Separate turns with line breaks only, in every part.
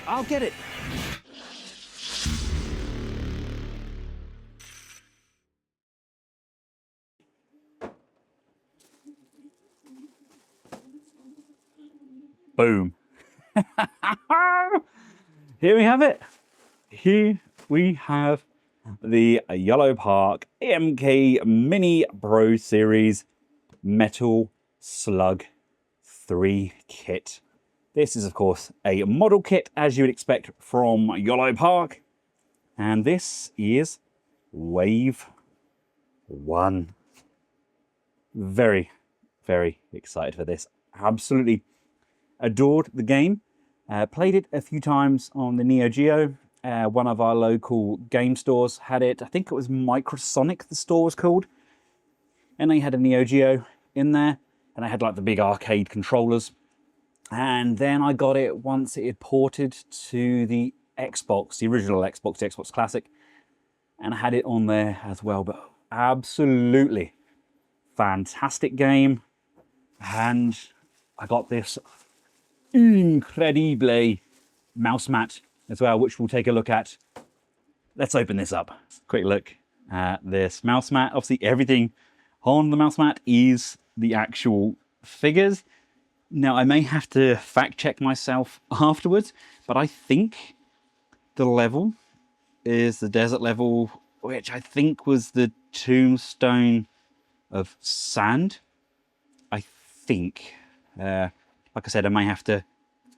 I'll get it. Boom. Here we have it. Here we have the Yolopark AMK Mini Pro Series Metal Slug 3 kit. This is, of course, a model kit, as you would expect from Yolopark. And this is Wave 1. Very, very excited for this. Absolutely adored the game. Played it a few times on the Neo Geo. One of our local game stores had it. I think it was Microsonic, the store was called. And they had a Neo Geo in there. And I had like the big arcade controllers. And then I got it once it had ported to the Xbox, the original Xbox, the Xbox Classic. And I had it on there as well. But absolutely fantastic game. And I got this incredible mouse mat as well, which we'll take a look at. Let's open this up. Quick look at this mouse mat. Obviously, everything on the mouse mat is the actual figures. Now, I may have to fact check myself afterwards, but I think the level is the desert level, which I think was the tombstone of sand. I think. Like I said, I may have to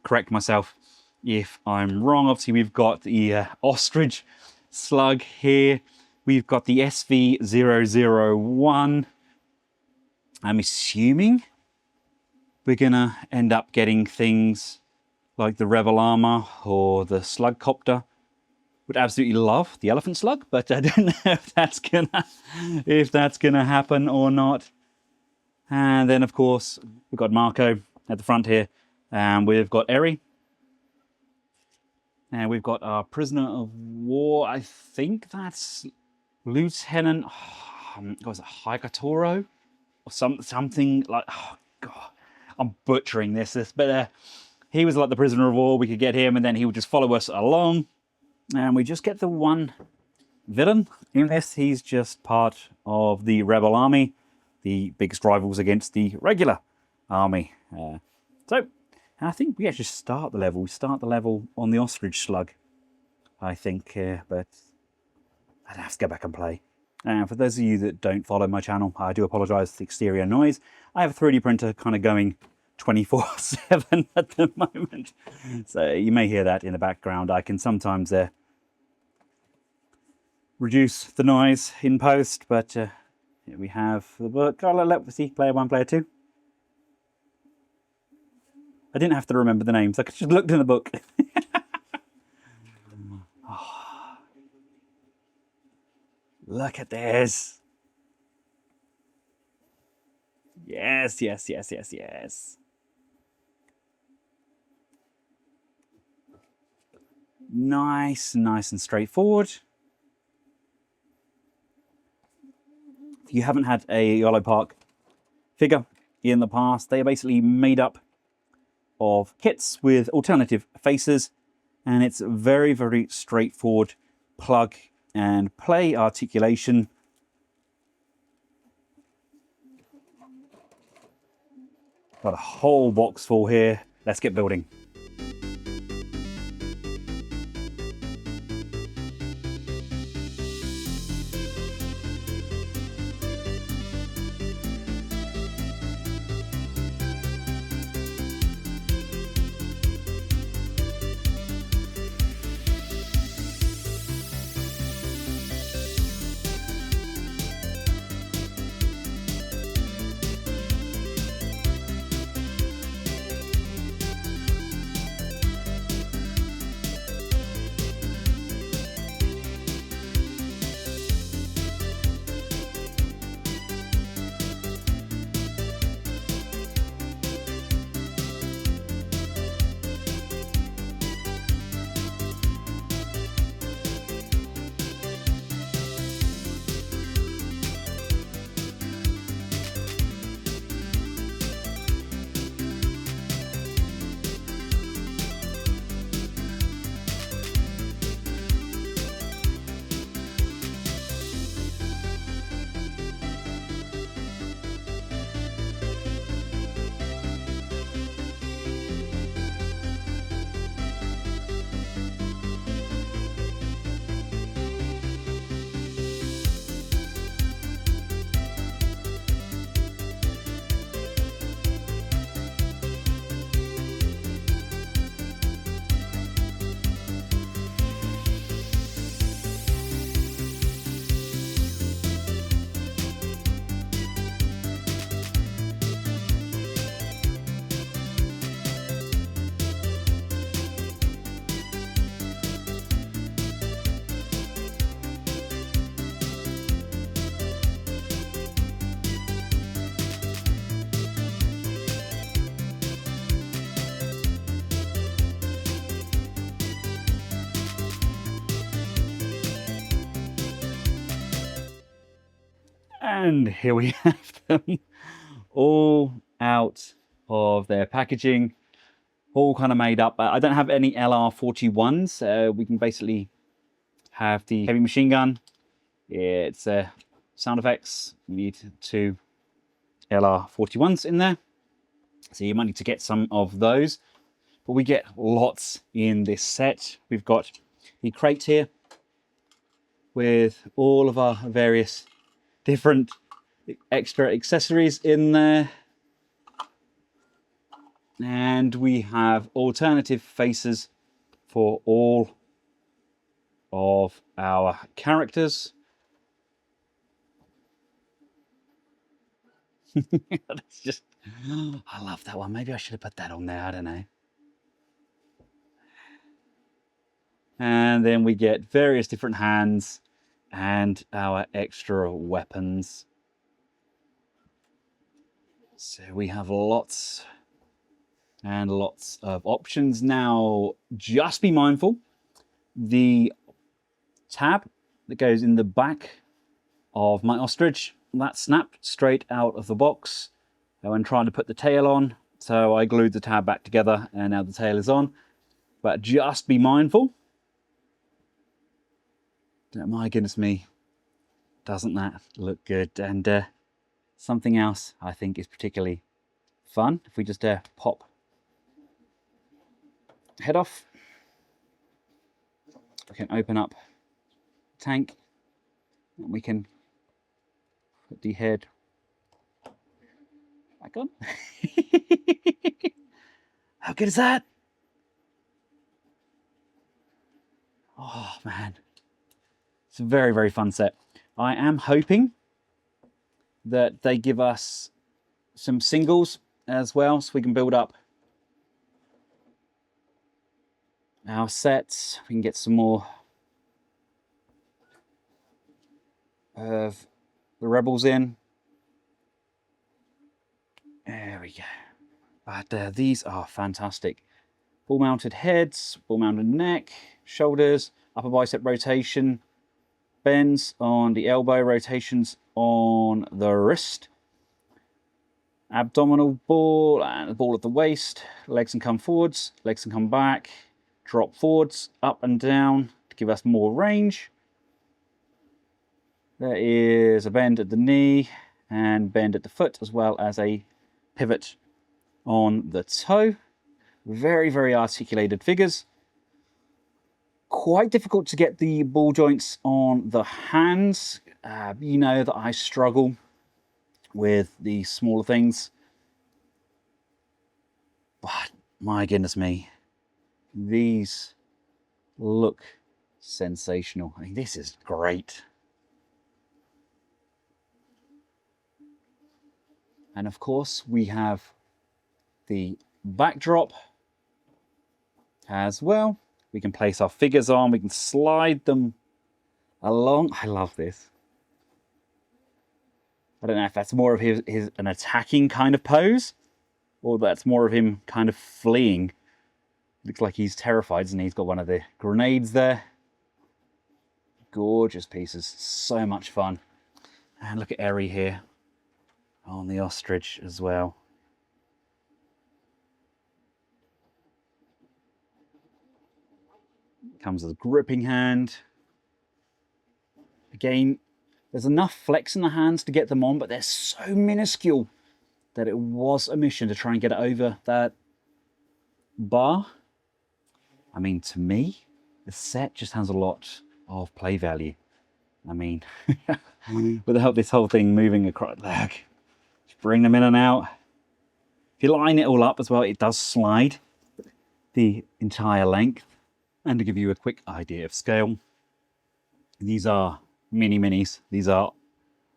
correct myself if I'm wrong. Obviously, we've got the ostrich slug here. We've got the SV001. I'm assuming we're gonna end up getting things like the Rebel Armor or the Slug Copter. Would absolutely love the elephant slug, but I don't know if that's gonna happen or not. And then, of course, we've got Marco at the front here, and we've got Eri. And we've got our prisoner of war. I think that's Lieutenant, what was it, Hikatoro? Or something like, oh God, I'm butchering this, but he was like the prisoner of war. We could get him, and then he would just follow us along. And we just get the one villain in this. He's just part of the rebel army, the biggest rivals against the regular army. So I think we actually start the level. We start the level on the ostrich slug, I think, but I'd have to go back and play. And for those of you that don't follow my channel, I do apologise for the exterior noise. I have a 3D printer kind of going 24/7 at the moment. So you may hear that in the background. I can sometimes reduce the noise in post, but here we have the book. Oh, let's see, player 1, player 2. I didn't have to remember the names. I could just looked in the book. Oh, look at this. Yes, yes, yes, yes, yes. Nice, nice and straightforward. If you haven't had a Yolopark figure in the past, they are basically made up of kits with alternative faces, and it's very, very straightforward plug and play articulation. Got a whole box full here. Let's get building. And here we have them all out of their packaging, all kind of made up. I don't have any LR41s. We can basically have the heavy machine gun. It's sound effects. We need 2 LR41s in there. So you might need to get some of those. But we get lots in this set. We've got the crate here with all of our various different extra accessories in there. And we have alternative faces for all of our characters. That's just, I love that one. Maybe I should have put that on there. I don't know. And then we get various different hands and our extra weapons. So we have lots and lots of options. Now, just be mindful, the tab that goes in the back of my ostrich, that snapped straight out of the box when trying to put the tail on. So I glued the tab back together and now the tail is on. But just be mindful. My goodness me, doesn't that look good? And something else I think is particularly fun. If we just pop head off, we can open up the tank and we can put the head back on. How good is that? Oh man, it's a very, very fun set. I am hoping that they give us some singles as well, so we can build up our sets. We can get some more of the rebels in. There we go. But these are fantastic. Ball mounted heads, ball mounted neck, shoulders, upper bicep rotation, bends on the elbow, rotations on the wrist, abdominal ball and the ball at the waist, legs can come forwards, legs can come back, drop forwards, up and down to give us more range. There is a bend at the knee and bend at the foot, as well as a pivot on the toe. Very, very articulated figures. Quite difficult to get the ball joints on the hands. You know that I struggle with the smaller things. But my goodness me, these look sensational. I mean, this is great. And of course, we have the backdrop as well. We can place our figures on, we can slide them along. I love this. I don't know if that's more of an attacking kind of pose, or that's more of him kind of fleeing. Looks like he's terrified, and he's got one of the grenades there. Gorgeous pieces, so much fun. And look at Eri here on the ostrich as well. Comes as a gripping hand. Again, there's enough flex in the hands to get them on, but they're so minuscule that it was a mission to try and get it over that bar. I mean, to me, the set just has a lot of play value. I mean, without this whole thing moving across, look, just bring them in and out. If you line it all up as well, it does slide the entire length. And to give you a quick idea of scale, these are mini minis. These are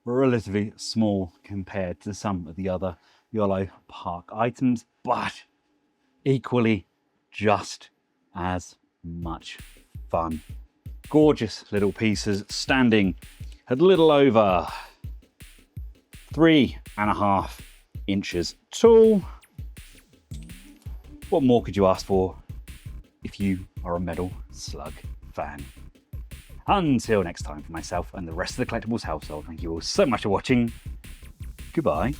relatively small compared to some of the other Yolopark items, but equally just as much fun. Gorgeous little pieces, standing at a little over 3.5 inches tall. What more could you ask for if you are a Metal Slug fan? Until next time, for myself and the rest of the Collectibles household, thank you all so much for watching. Goodbye.